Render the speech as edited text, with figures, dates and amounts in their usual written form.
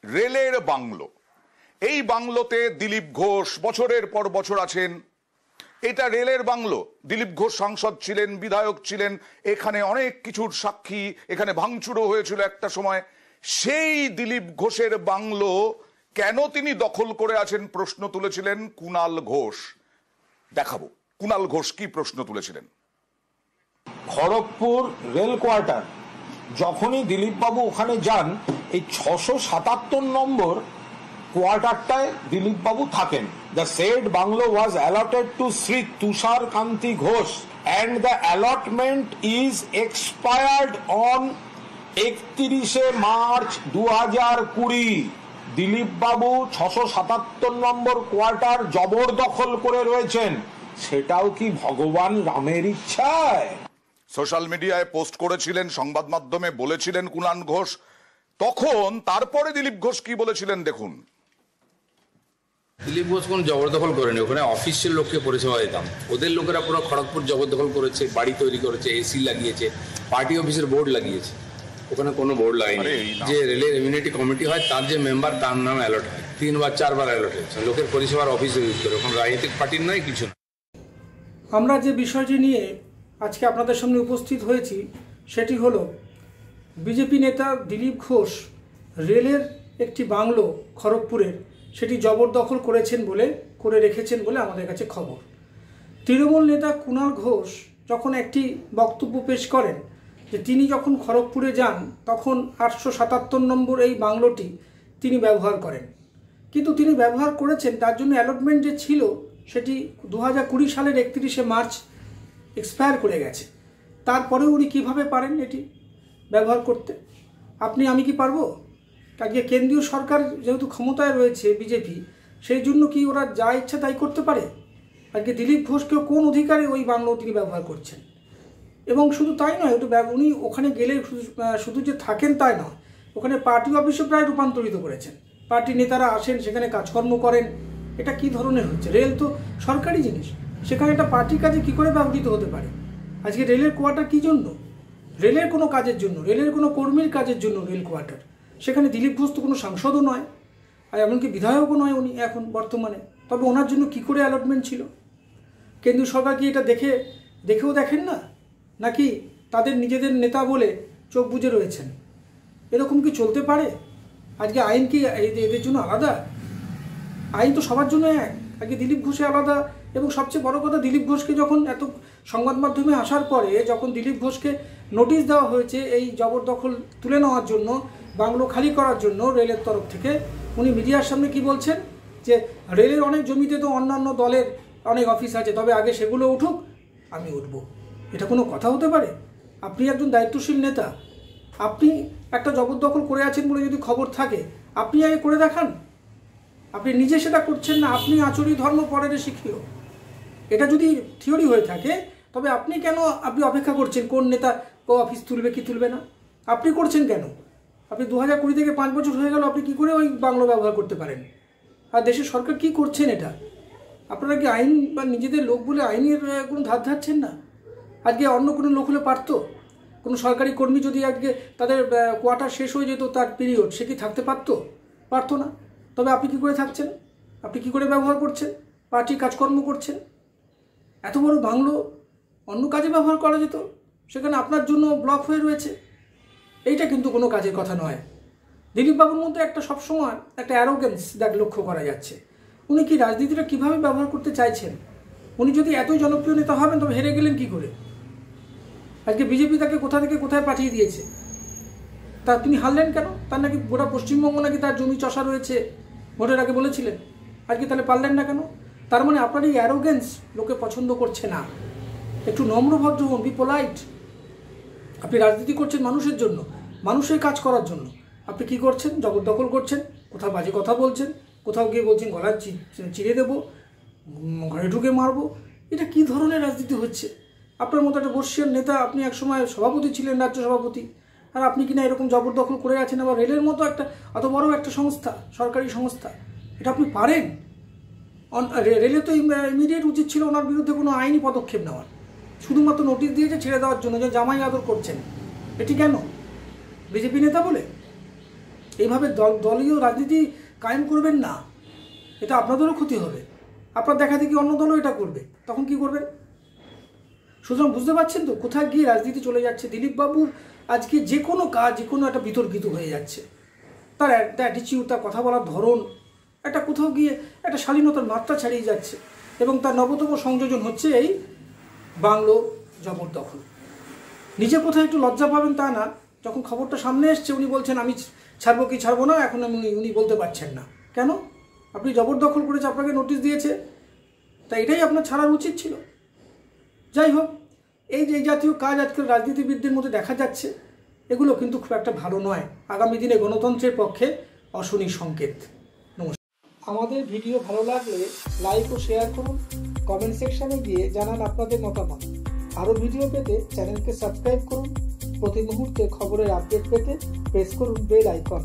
রেলের বাংলো, এই বাংলোতে দিলীপ ঘোষ বছরের পর বছর আছেন। এটা রেলের বাংলো, দিলীপ ঘোষ সাংসদ ছিলেন, বিধায়ক ছিলেন, এখানে অনেক কিছুর সাক্ষী, এখানে ভাঙচুরও হয়েছিল একটা সময়। সেই দিলীপ ঘোষের বাংলো কেন তিনি দখল করে আছেন প্রশ্ন তুলেছিলেন কুণাল ঘোষ। দেখাবো কুণাল ঘোষ কি প্রশ্ন তুলেছিলেন। খড়গপুর রেল কোয়ার্টার, যখনই দিলীপ বাবু ওখানে যান, এই 677 নম্বর কোয়ার্টারটায় দিলীপ বাবু থাকেন। The said bungalow was allotted to Sri Tushar Kanti Ghosh and the allotment is expired on 31 March 2020। Dilip Babu 677 number quarter জবরদখল করে রয়েছেন, সেটাও কি ভগবান রামের ইচ্ছায়? সোশ্যাল মিডিয়ায় পোস্ট করেছিলেন, সংবাদ মাধ্যমে বলেছিলেন কুণাল ঘোষ। তখন তারপরে দিলীপ ঘোষ কি বলেছিলেন দেখুন। দিলীপ ঘোষ কোন জবরদখল করেনি, ওখানে অফিসের লোককে পরিষেবা দিতাম। ওদের লোকেরা পুরো খড়গপুর জবরদখল করেছে, বাড়ি তৈরি করেছে, এসি লাগিয়েছে, পার্টি অফিসের বোর্ড লাগিয়েছে। ওখানে কোনো বোর্ড লাগেনি। যে রেলের ইমিউনিটি কমিটি হয় তার যে মেম্বার, তার নাম অ্যালট হয়, 3 বা 4 বার অ্যালট হয়েছে। লোকের পরিষেবার অফিস ইউজ করে, ওখানে রাজনৈতিক পার্টির নয়, কিছু না। আমরা যে বিষয়টি নিয়ে আজকে আপনাদের সামনে উপস্থিত হয়েছি সেটি হলো বিজেপি নেতা দিলীপ ঘোষ রেলের একটি বাংলো খড়গপুরের সেটি জবরদখল করে রেখেছেন বলে আমাদের কাছে খবর। তৃণমূল নেতা কুণাল ঘোষ যখন একটি বক্তব্য পেশ করেন যে তিনি যখন খড়গপুরে যান তখন 877 নম্বর এই বাংলোটি তিনি ব্যবহার করেন, কিন্তু তিনি ব্যবহার করেছেন তার জন্য অ্যালটমেন্ট যে ছিল সেটি 2020 সালের 31 মার্চ এক্সপায়ার করে গেছে। তারপরে উনি কীভাবে পারেন এটি ব্যবহার করতে? আমি কি পারবো? আজকে কেন্দ্রীয় সরকার যেহেতু ক্ষমতায় রয়েছে বিজেপি, সেই জন্য কি ওরা যা ইচ্ছা তাই করতে পারে? আজকে দিলীপ ঘোষকেও কোন অধিকারে ওই বাংলো তিনি ব্যবহার করছেন? এবং শুধু তাই নয়, উনি ওখানে গেলে শুধু যে থাকেন তাই নয়, ওখানে পার্টি অফিসও প্রায় রূপান্তরিত করেছেন। পার্টি নেতারা আসেন, সেখানে কাজকর্ম করেন। এটা কি ধরনের হচ্ছে? রেল তো সরকারি জিনিস, সেখানে একটা পার্টির কাজে কি করে ব্যবহৃত হতে পারে? আজকে রেলের কোয়ার্টার কী জন্য? রেলের কোনো কাজের জন্য, রেলের কোনো কর্মীর কাজের জন্য রেল কোয়ার্টার। সেখানে দিলীপ ঘোষ তো কোনো সাংসদও নয়, আর এমনকি বিধায়কও নয় উনি এখন বর্তমানে। তবে ওনার জন্য কি করে অ্যালটমেন্ট ছিল? কেন্দ্রীয় সরকার কি এটা দেখেও দেখেন না, নাকি তাদের নিজেদের নেতা বলে চোখ বুজে রয়েছেন? এরকম কি চলতে পারে? আজকে আইন কি এদের জন্য আলাদা? আইন তো সবার জন্য এক। আজকে দিলীপ ঘোষে আলাদা। এবং সবচেয়ে বড় কথা, দিলীপ ঘোষকে যখন এত সংবাদ মাধ্যমে আসার পরে যখন দিলীপ ঘোষকে নোটিশ দেওয়া হয়েছে এই জবরদখল তুলে নেওয়ার জন্য, বাংলো খালি করার জন্য রেলের তরফ থেকে, উনি মিডিয়ার সামনে কি বলছেন যে রেলের অনেক জমিতে তো অন্যান্য দলের অনেক অফিস আছে, তবে আগে সেগুলো উঠুক, আমি উঠব। এটা কোনো কথা হতে পারে? আপনি একজন দায়িত্বশীল নেতা, আপনি একটা জবরদখল করে আছেন বলে যদি খবর থাকে, আপনি আগে করে দেখান। আপনি নিজে সেটা করছেন না, আপনি আচরি ধর্ম পরের শিখিও। এটা যদি থিওরি হয়ে থাকে তবে আপনি অপেক্ষা করছেন কোন নেতা অফিস তুলবে কি তুলবে না? আপনি করছেন কেন? আপনি 2020 থেকে 5 বছর হয়ে গেল, আপনি কি করে ওই বাংলো ব্যবহার করতে পারেন? আর দেশের সরকার কি করছেন এটা? আপনারা কি আইন বা নিজেদের লোক বলে আইনের কোনো ধার ধারছেন না? আজকে অন্য কোনো লোক হলে পারতো? কোনো সরকারি কর্মী যদি আজকে তাদের কোয়ার্টার শেষ হয়ে যেত, তার পিরিয়ড, সে কি থাকতে পারতো না? তবে আপনি কি করে থাকছেন? আপনি কি করে ব্যবহার করছেন? পার্টির কাজকর্ম করছেন। এত বড় বাংলো অন্য কাজে ব্যবহার করা যেত, সেখানে আপনার জন্য ব্লক হয়ে রয়েছে। এইটা কিন্তু কোনো কাজের কথা নয়। দিলীপবাবুর মধ্যে সবসময় একটা অ্যারোগেন্স লক্ষ্য করা যাচ্ছে। উনি কি রাজনীতিটা কীভাবে ব্যবহার করতে চাইছেন? উনি যদি এতই জনপ্রিয় নেতা হবেন তবে হেরে গেলেন কি করে? আজকে বিজেপি তাকে কোথা থেকে কোথায় পাঠিয়ে দিয়েছে, তিনি হারলেন কেন? তার নাকি গোটা পশ্চিমবঙ্গ নাকি তার জমি চষা রয়েছে, ভোটের আগে বলেছিলেন। আজকে তাহলে পারলেন না কেন? তার মানে আপনার এই অ্যারোগেন্স লোকে পছন্দ করছে না। একটু নম্র ভদ্র হন, বি পোলাইট। আপনি রাজনীতি করছেন মানুষের জন্য, মানুষের কাজ করার জন্য। আপনি কি করছেন? জবরদখল করছেন, কোথাও বাজে কথা বলছেন, কোথাও গিয়ে বলছেন গলা চিড়ে দেবো, ঘরে ঢুকে মারবো। এটা কি ধরনের রাজনীতি হচ্ছে? আপনার মতো একটা বর্ষীয় নেতা, আপনি একসময় সভাপতি ছিলেন, রাজ্য সভাপতি, আর আপনি কিনা এরকম জবরদখল করে আছেন। আবার রেলের মতো অত বড় একটা সংস্থা, সরকারি সংস্থা, এটা আপনি পারেন? রেলে তো ইমিডিয়েট উচিত ছিল ওনার বিরুদ্ধে কোনো আইনি পদক্ষেপ নেওয়ার, শুধুমাত্র নোটিশ দিয়েছে ছেড়ে দেওয়ার জন্য যে জামাই আদর করছেন। এটি কেন? বিজেপি নেতা বলে? এইভাবে দলীয় রাজনীতি কায়েম করবেন না, এটা আপনাদেরও ক্ষতি হবে। আপনার দেখা দেখি অন্য দলও এটা করবে, তখন কি করবেন? সুতরাং বুঝতে পারছেন তো কোথায় গিয়ে রাজনীতি চলে যাচ্ছে। দিলীপবাবুর আজকে যে কোনো কাজ, যে কোনো একটা বিতর্কিত হয়ে যাচ্ছে। তার একটা অ্যাটিচিউড, তার কথা বলার ধরন, একটা কোথাও গিয়ে একটা শালীনতার মাত্রা ছাড়িয়ে যাচ্ছে। এবং তার নবতম সংযোজন হচ্ছে এই বাংলো জবরদখল। নিজে কোথাও একটু লজ্জা পাবেন তা না, যখন খবরটা সামনে এসছে উনি বলছেন আমি ছাড়বো কি ছাড়বো না, এখন উনি বলতে পারছেন না। কেন? আপনি জবরদখল করেছে, আপনাকে নোটিশ দিয়েছে, তাই এটাই আপনার ছাড়ার উচিত ছিল। যাই হোক, এই যে এই জাতীয় কাজ আজকাল রাজনীতিবিদদের মধ্যে দেখা যাচ্ছে, এগুলো কিন্তু খুব একটা ভালো নয়, আগামী দিনে গণতন্ত্রের পক্ষে অশনি সংকেত। নমস্কার। আমাদের ভিডিও ভালো লাগলে লাইক ও শেয়ার করুন, কমেন্ট সেকশনে গিয়ে জানান আপনাদের মতামত। আরও ভিডিও পেতে চ্যানেলকে সাবস্ক্রাইব করুন। প্রতি মুহূর্তে খবরের আপডেট পেতে প্রেস করুন বেল আইকন।